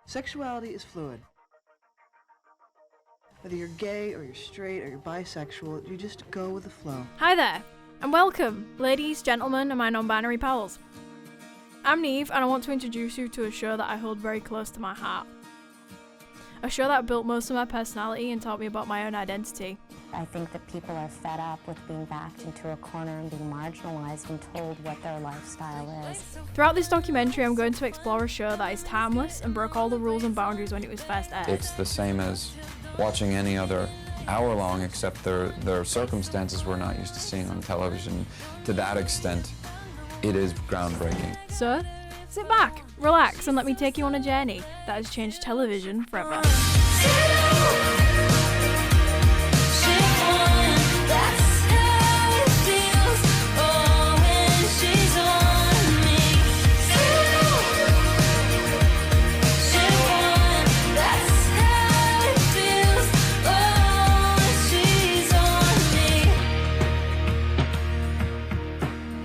Sexuality is fluid. Whether you're gay or you're straight or you're bisexual, you just go with the flow. Hi there, and welcome, ladies, gentlemen, and my non-binary pals. I'm Niamh, and I want to introduce you to a show that I hold very close to my heart. A show that built most of my personality and taught me about my own identity. I think that people are fed up with being backed into a corner and being marginalised and told what their lifestyle is. Throughout this documentary, I'm going to explore a show that is timeless and broke all the rules and boundaries when it was first aired. It's the same as watching any other hour-long, except there are circumstances we're not used to seeing on television. To that extent, it is groundbreaking. So, sit back, relax, and let me take you on a journey that has changed television forever.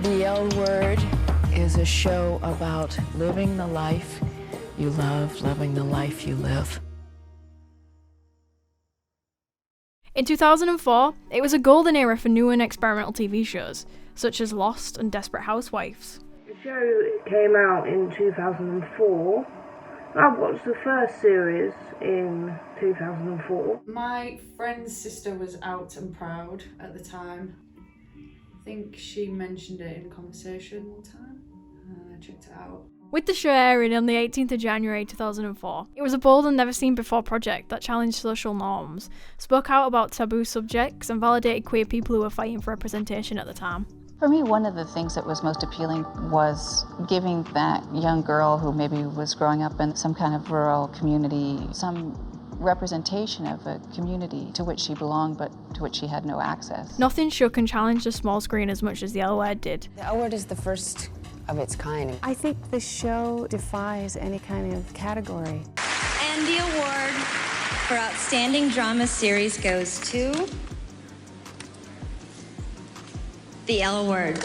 The L Word is a show about living the life you love, loving the life you live. In 2004, it was a golden era for new and experimental TV shows, such as Lost and Desperate Housewives. The show came out in 2004. I watched the first series in 2004. My friend's sister was out and proud at the time. I think she mentioned it in conversation one time, and I checked it out. With the show airing on the 18th of January 2004, it was a bold and never-seen-before project that challenged social norms, spoke out about taboo subjects, and validated queer people who were fighting for representation at the time. For me, one of the things that was most appealing was giving that young girl who maybe was growing up in some kind of rural community some representation of a community to which she belonged but to which she had no access. Nothing shook and challenged the small screen as much as the L Word did. The L Word is the first of its kind. I think the show defies any kind of category. And the award for Outstanding Drama Series goes to The L Word.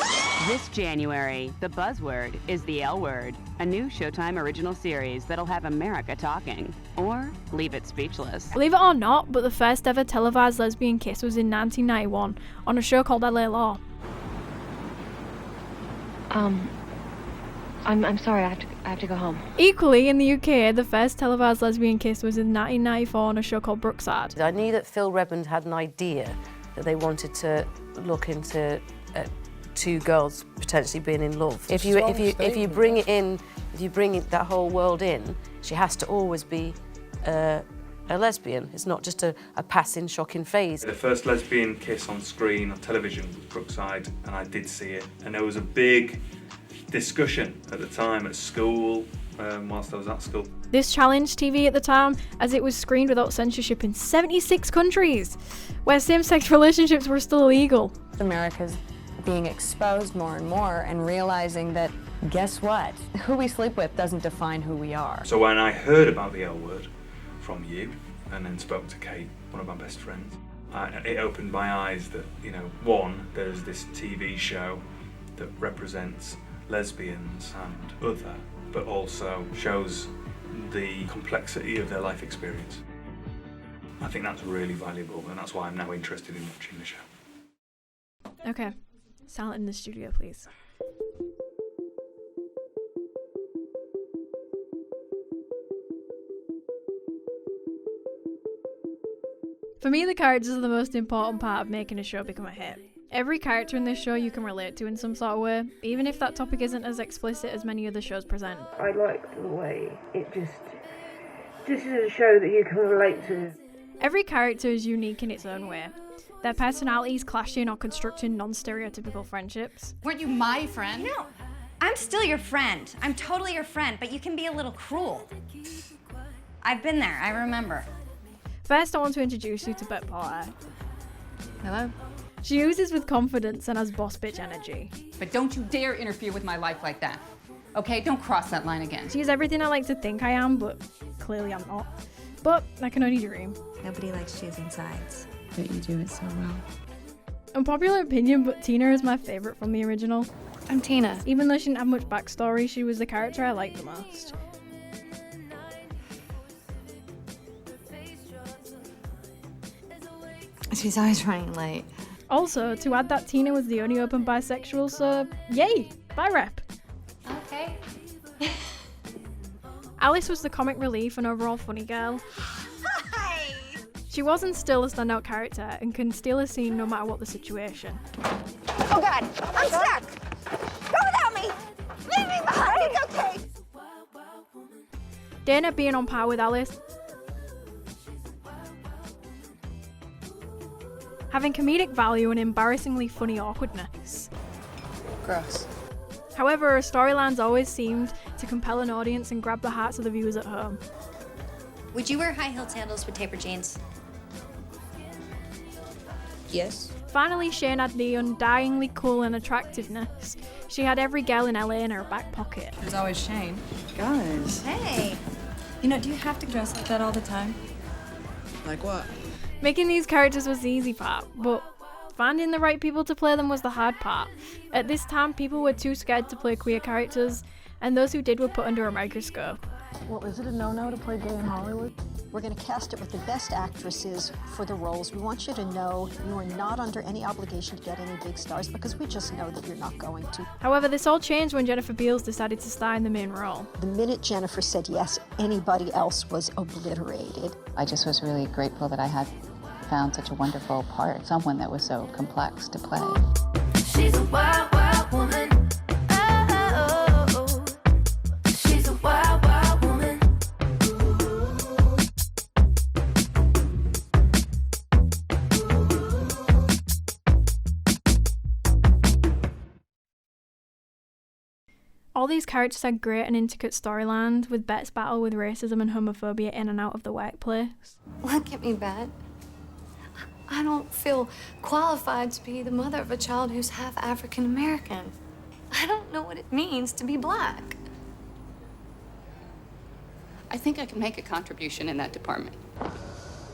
This January, the buzzword is The L Word, a new Showtime original series that'll have America talking, or leave it speechless. Believe it or not, but the first ever televised lesbian kiss was in 1991 on a show called LA Law. I'm sorry, I have to go home. Equally, in the UK, the first televised lesbian kiss was in 1994 on a show called Brookside. I knew that Phil Redmond had an idea that they wanted to look into two girls potentially being in love. If you bring that whole world in, she has to always be a lesbian. It's not just a passing, shocking phase. The first lesbian kiss on screen on television was Brookside, and I did see it. And there was a big discussion at the time at school, whilst I was at school. This challenged TV at the time, as it was screened without censorship in 76 countries, where same-sex relationships were still illegal. America's being exposed more and more and realizing that, guess what? Who we sleep with doesn't define who we are. So when I heard about the L Word from you, and then spoke to Kate, one of my best friends, it opened my eyes that, one, there's this TV show that represents lesbians and other, but also shows the complexity of their life experience. I think that's really valuable, and that's why I'm now interested in watching the show. Okay, silent in the studio, please. For me, the characters are the most important part of making a show become a hit. Every character in this show you can relate to in some sort of way, even if that topic isn't as explicit as many other shows present. I liked the way it just is a show that you can relate to. Every character is unique in its own way. Their personalities clashing or constructing non-stereotypical friendships. Weren't you my friend? No, I'm still your friend. I'm totally your friend, but you can be a little cruel. I've been there, I remember. First, I want to introduce you to Bette Porter. Hello. She oozes with confidence and has boss bitch energy. But don't you dare interfere with my life like that. Okay, don't cross that line again. She's everything I like to think I am, but clearly I'm not. But I can only dream. Nobody likes choosing sides. But you do it so well. Unpopular opinion, but Tina is my favourite from the original. I'm Tina. Even though she didn't have much backstory, she was the character I liked the most. She's always running late. Also, to add that Tina was the only open bisexual, so yay, bi rep. Okay. Alice was the comic relief and overall funny girl. Hi! She was and still a standout character and can steal a scene no matter what the situation. Oh God, I'm stuck! Go without me! Leave me behind, it's okay! Dana being on par with Alice. Having comedic value and embarrassingly funny awkwardness. Gross. However, her storylines always seemed to compel an audience and grab the hearts of the viewers at home. Would you wear high-heeled sandals with tapered jeans? Yes. Finally, Shane had the undyingly cool and attractiveness. She had every girl in LA in her back pocket. There's always Shane. Guys. Hey! You know, do you have to dress like that all the time? Like what? Making these characters was the easy part, but finding the right people to play them was the hard part. At this time, people were too scared to play queer characters, and those who did were put under a microscope. Well, is it a no-no to play gay in Hollywood? We're going to cast it with the best actresses for the roles. We want you to know you are not under any obligation to get any big stars because we just know that you're not going to. However, this all changed when Jennifer Beals decided to star in the main role. The minute Jennifer said yes, anybody else was obliterated. I just was really grateful that I had found such a wonderful part, someone that was so complex to play. She's a wild, wild woman. Oh, she's a wild, wild woman. All these characters had great and intricate storylines, with Bet's battle with racism and homophobia in and out of the workplace. Look at me, Bet. I don't feel qualified to be the mother of a child who's half African American. I don't know what it means to be black. I think I can make a contribution in that department.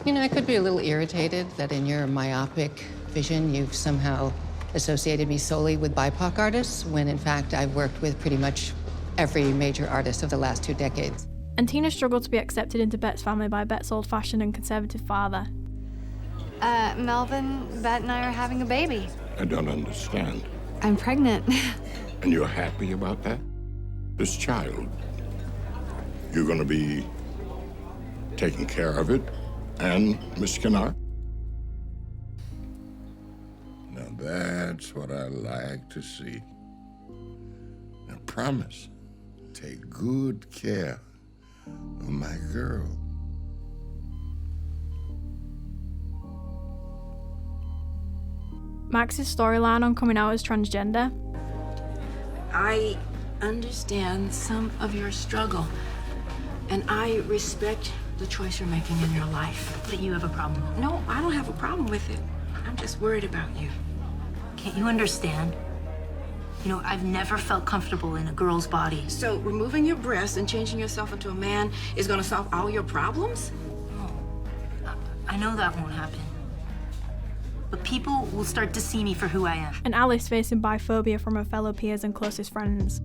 You know, I could be a little irritated that in your myopic vision, you've somehow associated me solely with BIPOC artists, when in fact I've worked with pretty much every major artist of the last 2 decades. And Tina struggled to be accepted into Bet's family by Bet's old-fashioned and conservative father. Melvin, Bet and I are having a baby. I don't understand. I'm pregnant. And you're happy about that? This child, you're gonna be taking care of it, and Miss Kennard? Now that's what I like to see. Now promise, take good care of my girl. Max's storyline on coming out as transgender. I understand some of your struggle, and I respect the choice you're making in your life. But you have a problem. No, I don't have a problem with it. I'm just worried about you. Can't you understand? You know, I've never felt comfortable in a girl's body. So removing your breasts and changing yourself into a man is gonna solve all your problems? I know that won't happen. But people will start to see me for who I am. And Alice facing biphobia from her fellow peers and closest friends.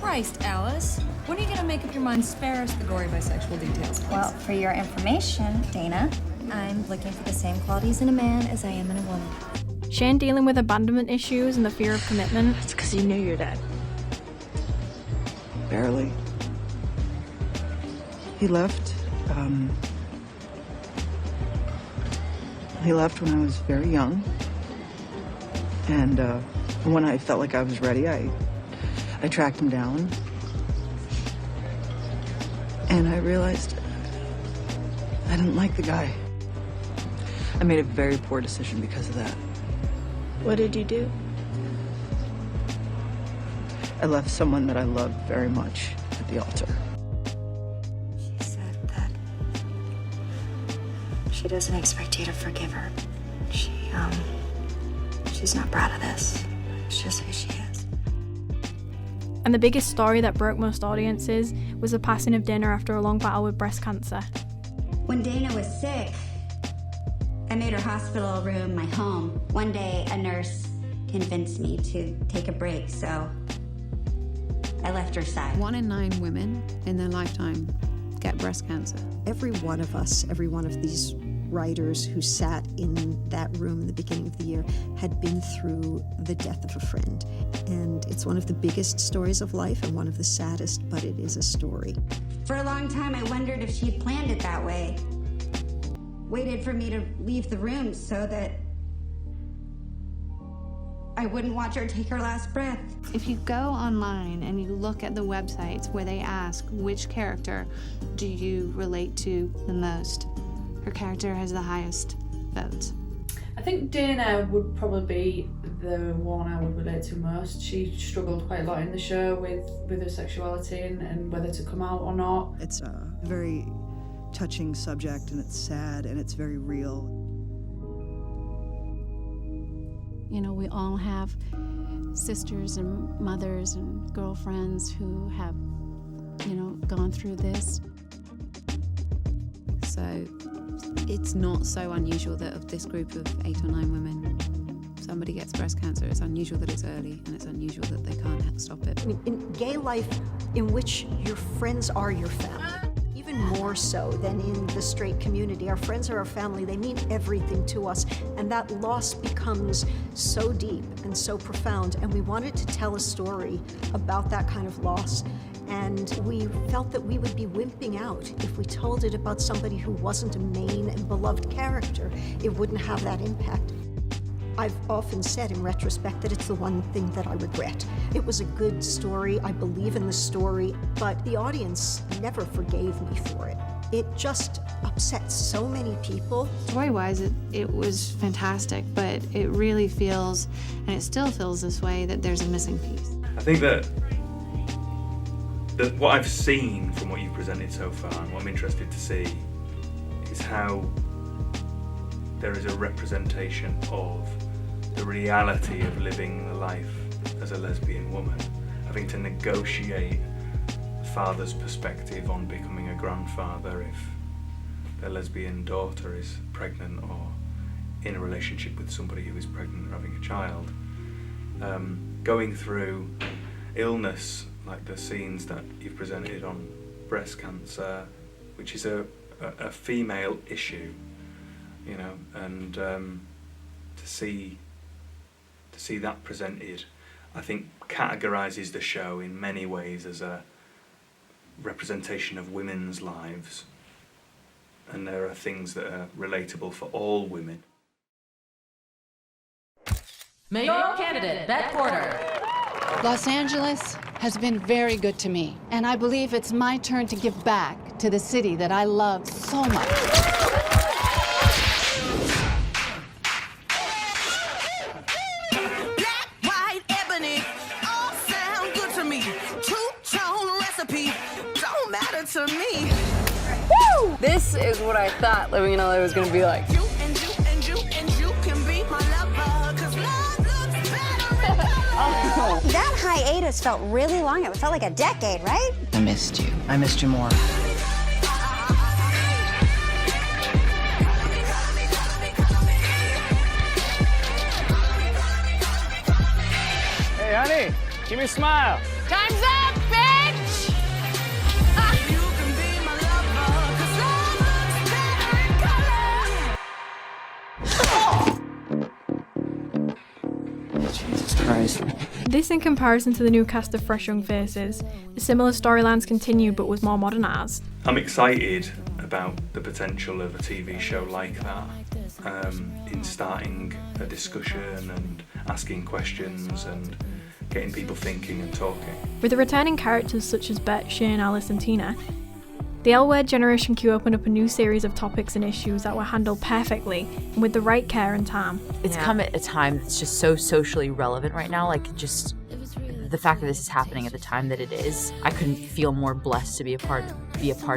Christ, Alice. When are you gonna make up your mind? Spare us the gory bisexual details, please. Well, for your information, Dana, I'm looking for the same qualities in a man as I am in a woman. Shane dealing with abandonment issues and the fear of commitment. It's because you knew your dad. Barely. He left. He left when I was very young. And when I felt like I was ready, I tracked him down. And I realized I didn't like the guy. I made a very poor decision because of that. What did you do? I left someone that I loved very much at the altar. She said that she doesn't expect you to forgive her. She's not proud of this. It's just who she is. And the biggest story that broke most audiences was the passing of Dana after a long battle with breast cancer. When Dana was sick, I made her hospital room my home. One day, a nurse convinced me to take a break, so I left her side. 1 in 9 women in their lifetime get breast cancer. Every one of us, every one of these writers who sat in that room in the beginning of the year had been through the death of a friend. And it's one of the biggest stories of life and one of the saddest, but it is a story. For a long time, I wondered if she'd planned it that way. Waited for me to leave the room so that I wouldn't watch her take her last breath. If you go online and you look at the websites where they ask which character do you relate to the most, her character has the highest votes. I think Dana would probably be the one I would relate to most. She struggled quite a lot in the show with her sexuality and whether to come out or not. It's a very touching subject, and it's sad, and it's very real. You know, we all have sisters and mothers and girlfriends who have, you know, gone through this. So it's not so unusual that of this group of 8 or 9 women, somebody gets breast cancer. It's unusual that it's early, and it's unusual that they can't stop it. I mean, in gay life, in which your friends are your family, even more so than in the straight community. Our friends are our family. They mean everything to us. And that loss becomes so deep and so profound. And we wanted to tell a story about that kind of loss. And we felt that we would be wimping out if we told it about somebody who wasn't a main and beloved character. It wouldn't have that impact. I've often said in retrospect that it's the one thing that I regret. It was a good story, I believe in the story, but the audience never forgave me for it. It just upset so many people. Story-wise, it was fantastic, but it really feels, and it still feels this way, that there's a missing piece. I think that what I've seen from what you've presented so far, and what I'm interested to see, is how there is a representation of the reality of living the life as a lesbian woman, having to negotiate a father's perspective on becoming a grandfather if their lesbian daughter is pregnant or in a relationship with somebody who is pregnant or having a child. Going through illness, like the scenes that you've presented on breast cancer, which is a female issue, you know, and to see that presented, I think categorises the show in many ways as a representation of women's lives, and there are things that are relatable for all women. Mayoral candidate, Beth Porter. Los Angeles has been very good to me, and I believe it's my turn to give back to the city that I love so much. Black, white, ebony, all sound good to me. Two-tone recipe, don't matter to me. Woo! This is what I thought living in LA was gonna be like. You and you and you and you can be my lover, 'cause love looks better in color. That hiatus felt really long. It felt like a decade, right? I missed you. I missed you more. Hey, honey, give me a smile. Time's up, bitch! You can be my lover, 'cause love looks better in color. Jesus Christ. This in comparison to the new cast of Fresh Young Faces. Similar storylines continued but was more modernised. I'm excited about the potential of a TV show like that, in starting a discussion and asking questions and getting people thinking and talking. With the returning characters such as Bet, Shane, Alice and Tina, the L-Word Generation Q opened up a new series of topics and issues that were handled perfectly and with the right care and time. It's come at a time that's just so socially relevant right now, like just the fact that this is happening at the time that it is. I couldn't feel more blessed to be a part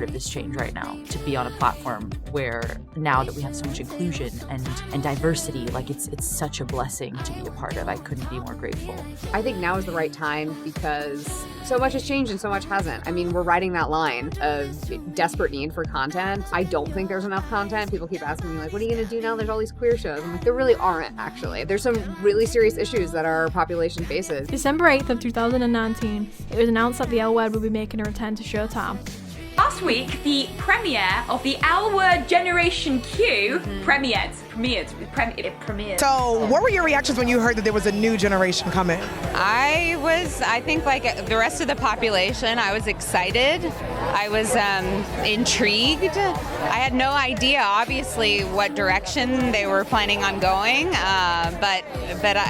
of this change right now, to be on a platform where now that we have so much inclusion and diversity, like it's such a blessing to be a part of. I couldn't be more grateful. I think now is the right time because so much has changed and so much hasn't. I mean, we're riding that line of desperate need for content. I don't think there's enough content. People keep asking me, like, what are you going to do now? There's all these queer shows. I'm like, there really aren't, actually. There's some really serious issues that our population faces. December 8th of 2019, it was announced that the L-Word would be making a return to Showtime. I'll last week, the premiere of the L Word Generation Q premiered. So, what were your reactions when you heard that there was a new generation coming? I think like the rest of the population, I was excited. I was intrigued. I had no idea, obviously, what direction they were planning on going. But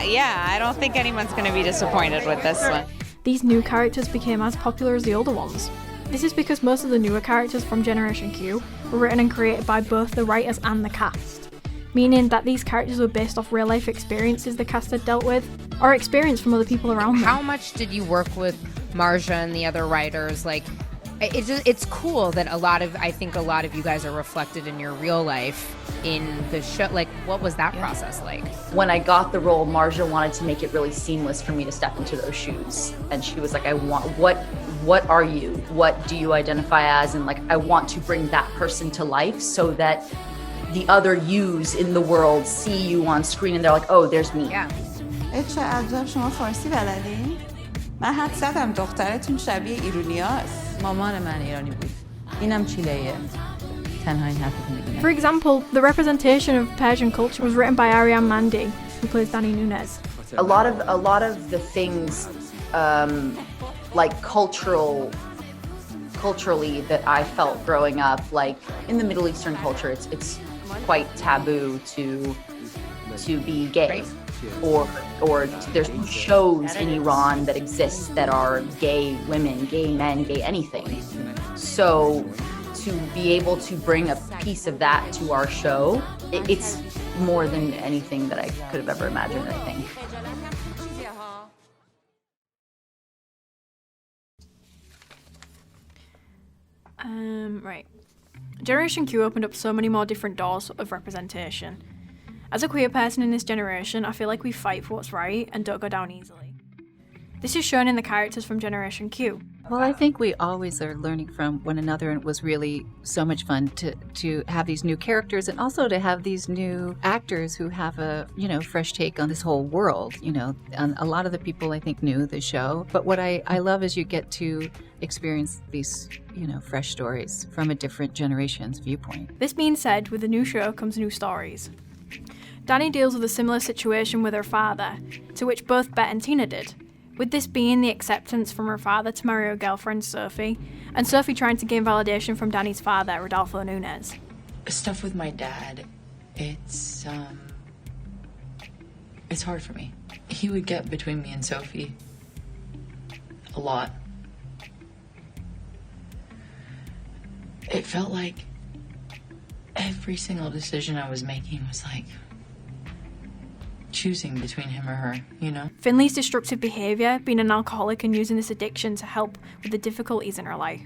yeah, I don't think anyone's going to be disappointed with this one. These new characters became as popular as the older ones. This is because most of the newer characters from Generation Q were written and created by both the writers and the cast, meaning that these characters were based off real life experiences the cast had dealt with, or experience from other people around them. How much did you work with Marja and the other writers? Like, it's cool that I think a lot of you guys are reflected in your real life in the show. Like, what was that process like? When I got the role, Marja wanted to make it really seamless for me to step into those shoes. And she was like, what are you? What do you identify as? And like, I want to bring that person to life so that the other yous in the world see you on screen and they're like, oh, there's me. Yeah. چه عجب شما فارسی بلدین؟ من حد زدم دخترتون شبیه ایرونیاست. مامان من ایرانی بود. اینم چیله‌ایه. تنها این حرفو میگم. For example, the representation of Persian culture was written by Ariane Mandi, who plays Dani Nunez. A lot of the things like culturally that I felt growing up, like in the Middle Eastern culture, it's quite taboo to be gay. Or there's shows in Iran that exist that are gay women, gay men, gay anything. So to be able to bring a piece of that to our show, it's more than anything that I could have ever imagined, I think. Right. Generation Q opened up so many more different doors of representation. As a queer person in this generation, I feel like we fight for what's right and don't go down easily. This is shown in the characters from Generation Q. Well, I think we always are learning from one another, and it was really so much fun to have these new characters and also to have these new actors who have a, fresh take on this whole world. And a lot of the people I think knew the show, but what I love is you get to experience these, fresh stories from a different generation's viewpoint. This being said, with the new show comes new stories. Dani deals with a similar situation with her father, to which both Bet and Tina did, with this being the acceptance from her father to marry her girlfriend Sophie, and Sophie trying to gain validation from Dani's father, Rodolfo Nunez. Stuff with my dad, it's hard for me. He would get between me and Sophie a lot. It felt like every single decision I was making was like choosing between him or her, Finley's destructive behaviour, being an alcoholic and using this addiction to help with the difficulties in her life.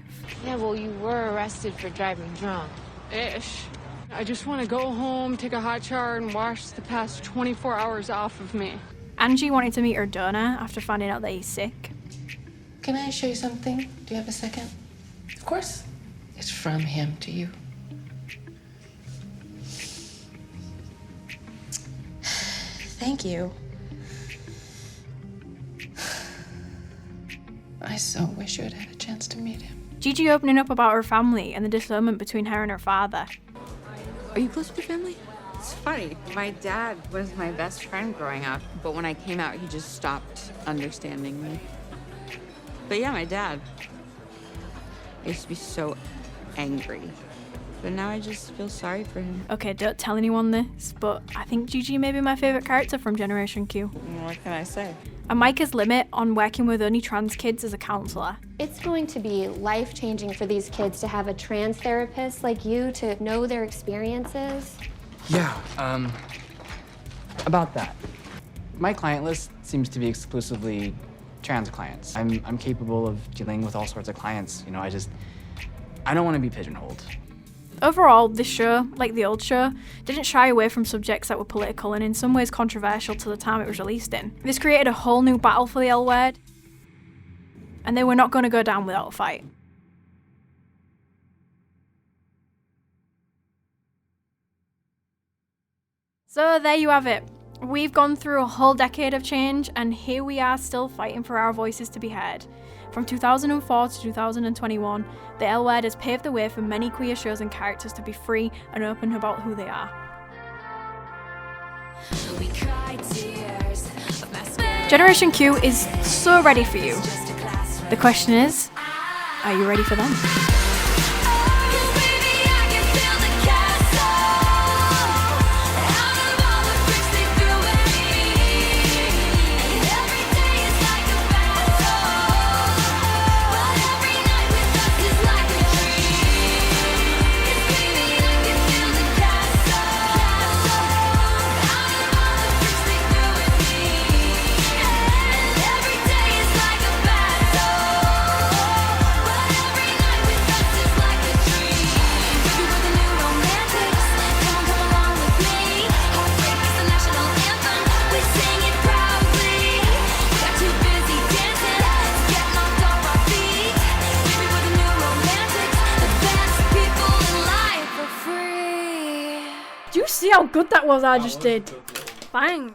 Yeah, well, you were arrested for driving drunk. Ish. I just want to go home, take a hot shower, and wash the past 24 hours off of me. Angie wanted to meet her donor after finding out that he's sick. Can I show you something? Do you have a second? Of course. It's from him to you. Thank you. I so wish you had had a chance to meet him. Gigi opening up about her family and the discernment between her and her father. Are you close with your family? It's funny. My dad was my best friend growing up, but when I came out, he just stopped understanding me. But yeah, my dad. I used to be so angry. But now I just feel sorry for him. Okay, don't tell anyone this, but I think Gigi may be my favourite character from Generation Q. What can I say? And Micah's limit on working with only trans kids as a counsellor. It's going to be life-changing for these kids to have a trans therapist like you to know their experiences. Yeah, about that. My client list seems to be exclusively trans clients. I'm capable of dealing with all sorts of clients. I don't want to be pigeonholed. Overall, this show, like the old show, didn't shy away from subjects that were political and in some ways controversial to the time it was released in. This created a whole new battle for the L word, and they were not going to go down without a fight. So there you have it. We've gone through a whole decade of change, and here we are still fighting for our voices to be heard. From 2004 to 2021, the L Word has paved the way for many queer shows and characters to be free and open about who they are. Generation Q is so ready for you. The question is, are you ready for them? Do you see how good that was I just did? Bang.